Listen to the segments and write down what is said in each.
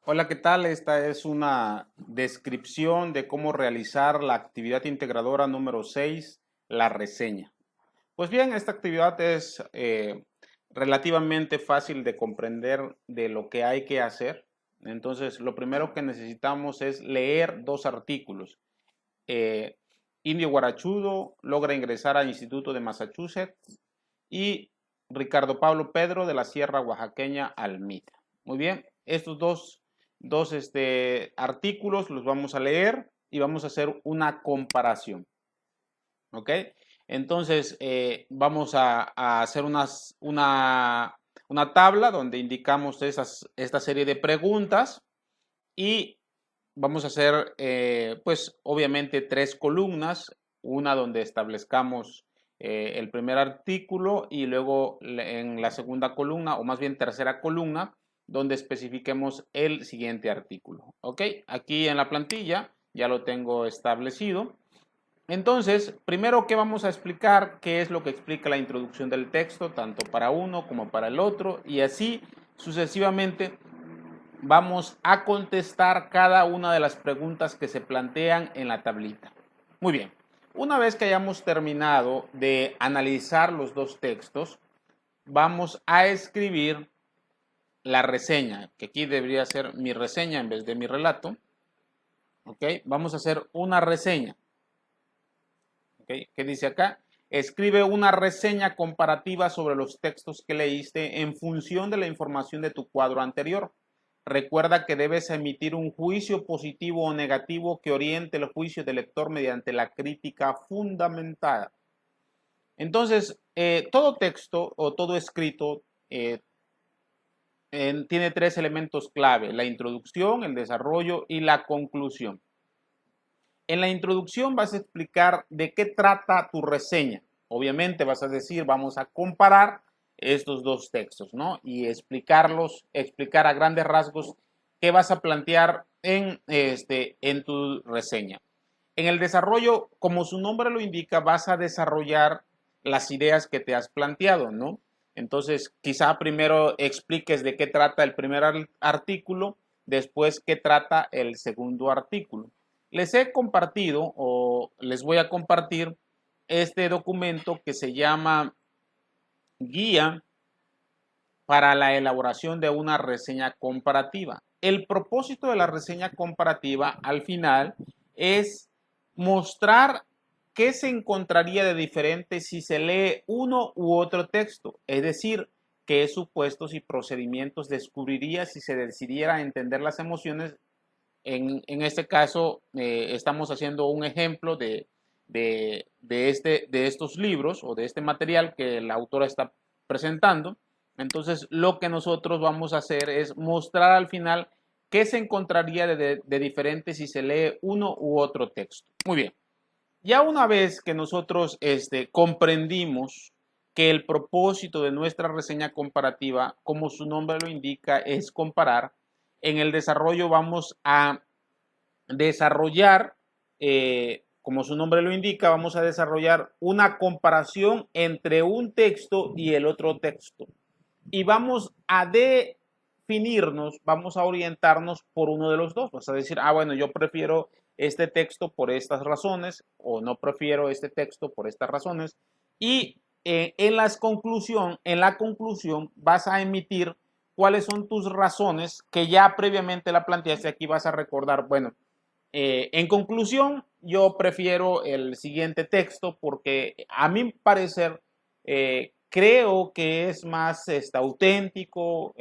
Hola, ¿qué tal? Esta es una descripción de cómo realizar la actividad integradora número 6, la reseña. Pues bien, esta actividad es relativamente fácil de comprender de lo que hay que hacer. Entonces, lo primero que necesitamos es leer dos artículos. Eh, Indio Guarachudo logra ingresar al Instituto de Massachusetts y Ricardo Pablo Pedro de la Sierra Oaxaqueña al MIT. Muy bien, estos dos artículos los vamos a leer y vamos a hacer una comparación. ¿Ok? Entonces, vamos a hacer una tabla donde indicamos esta serie de preguntas y vamos a hacer, pues, obviamente tres columnas, una donde establezcamos el primer artículo y luego en la segunda columna, o más bien tercera columna, donde especifiquemos el siguiente artículo. ¿Ok? Aquí en la plantilla ya lo tengo establecido. Entonces, primero que vamos a explicar qué es lo que explica la introducción del texto, tanto para uno como para el otro, y así sucesivamente vamos a contestar cada una de las preguntas que se plantean en la tablita. Muy bien, una vez que hayamos terminado de analizar los dos textos, vamos a escribir la reseña, que aquí debería ser mi reseña en vez de mi relato. ¿Ok? Vamos a hacer una reseña. ¿Ok? ¿Qué dice acá? Escribe una reseña comparativa sobre los textos que leíste en función de la información de tu cuadro anterior. Recuerda que debes emitir un juicio positivo o negativo que oriente el juicio del lector mediante la crítica fundamentada. Entonces, todo texto o todo escrito tiene tres elementos clave: la introducción, el desarrollo y la conclusión. En la introducción vas a explicar de qué trata tu reseña. Obviamente vas a decir, vamos a comparar estos dos textos, ¿no? Y explicar a grandes rasgos qué vas a plantear en tu reseña. En el desarrollo, como su nombre lo indica, vas a desarrollar las ideas que te has planteado, ¿no? Entonces, quizá primero expliques de qué trata el primer artículo, después qué trata el segundo artículo. Les he compartido o les voy a compartir este documento que se llama Guía para la elaboración de una reseña comparativa. El propósito de la reseña comparativa al final es mostrar qué se encontraría de diferente si se lee uno u otro texto, es decir, qué supuestos y procedimientos descubriría si se decidiera entender las emociones. En este caso, estamos haciendo un ejemplo de estos libros o de este material que la autora está presentando. Entonces, lo que nosotros vamos a hacer es mostrar al final qué se encontraría de diferente si se lee uno u otro texto. Muy bien. Ya una vez que nosotros comprendimos que el propósito de nuestra reseña comparativa, como su nombre lo indica, es comparar, en el desarrollo vamos a desarrollar, como su nombre lo indica, vamos a desarrollar una comparación entre un texto y el otro texto. Y vamos a definirnos, vamos a orientarnos por uno de los dos. Vas a decir, bueno, yo prefiero este texto por estas razones o no prefiero este texto por estas razones. Y en la conclusión vas a emitir cuáles son tus razones que ya previamente la planteaste. Aquí vas a recordar, bueno, en conclusión, yo prefiero el siguiente texto porque a mi parecer creo que es más auténtico,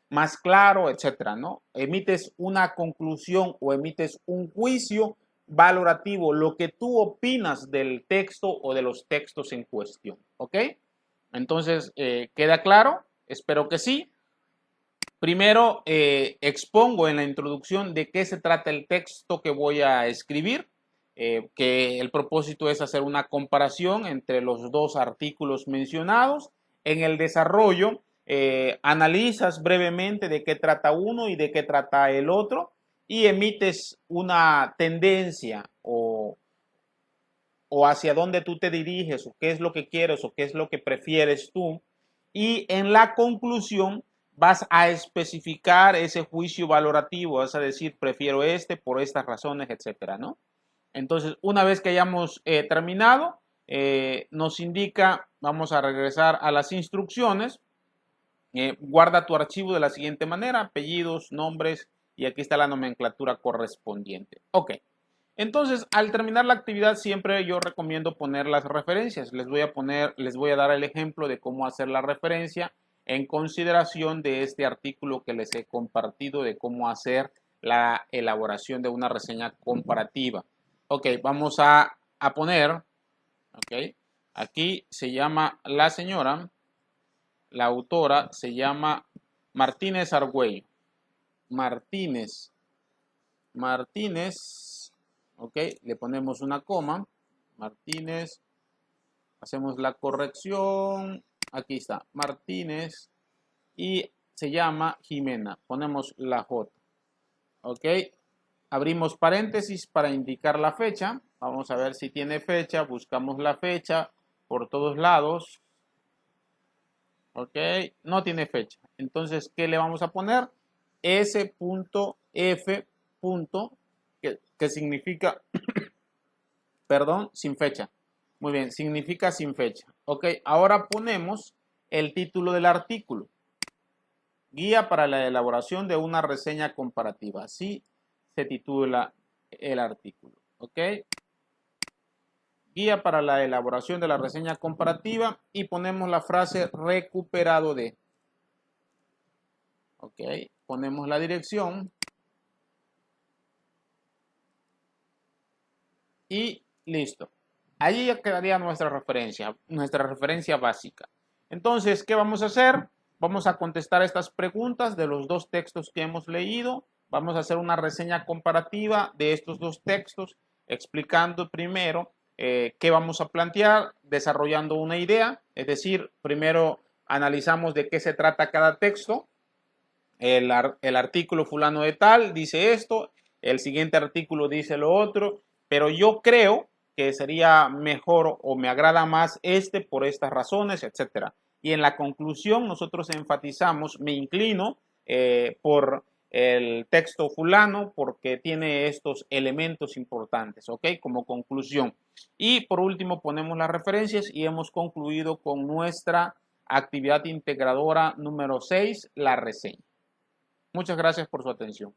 más claro, etcétera, ¿no? Emites una conclusión o emites un juicio valorativo, lo que tú opinas del texto o de los textos en cuestión, ¿ok? Entonces, ¿queda claro? Espero que sí. Primero, expongo en la introducción de qué se trata el texto que voy a escribir, que el propósito es hacer una comparación entre los dos artículos mencionados. En el desarrollo, analizas brevemente de qué trata uno y de qué trata el otro y emites una tendencia o hacia dónde tú te diriges o qué es lo que quieres o qué es lo que prefieres tú. Y en la conclusión vas a especificar ese juicio valorativo, vas a decir, prefiero este por estas razones, etcétera, ¿no? Entonces, una vez que hayamos terminado, nos indica, vamos a regresar a las instrucciones, guarda tu archivo de la siguiente manera, apellidos, nombres, y aquí está la nomenclatura correspondiente. Ok. Entonces, al terminar la actividad, siempre yo recomiendo poner las referencias. Les voy a dar el ejemplo de cómo hacer la referencia en consideración de este artículo que les he compartido de cómo hacer la elaboración de una reseña comparativa. Ok, vamos a poner, ok, aquí se llama la señora, la autora se llama Martínez Argüello. Martínez, ok, le ponemos una coma, Martínez, hacemos la corrección, aquí está, Martínez, y se llama Jimena, ponemos la J, ok, abrimos paréntesis para indicar la fecha, vamos a ver si tiene fecha, buscamos la fecha por todos lados, ok, no tiene fecha, entonces, ¿qué le vamos a poner? S.F. que significa, perdón, sin fecha. Muy bien, significa sin fecha. Ok, ahora ponemos el título del artículo. Guía para la elaboración de una reseña comparativa. Así se titula el artículo. Ok. Guía para la elaboración de la reseña comparativa y ponemos la frase recuperado de. Ok, ponemos la dirección. Y listo. Allí ya quedaría nuestra referencia básica. Entonces, ¿qué vamos a hacer? Vamos a contestar estas preguntas de los dos textos que hemos leído. Vamos a hacer una reseña comparativa de estos dos textos, explicando primero qué vamos a plantear, desarrollando una idea. Es decir, primero analizamos de qué se trata cada texto. El artículo fulano de tal dice esto, el siguiente artículo dice lo otro, pero yo creo que sería mejor o me agrada más este por estas razones, etcétera. Y en la conclusión nosotros enfatizamos, me inclino por el texto fulano porque tiene estos elementos importantes, ¿ok? Como conclusión. Y por último ponemos las referencias y hemos concluido con nuestra actividad integradora número 6, la reseña. Muchas gracias por su atención.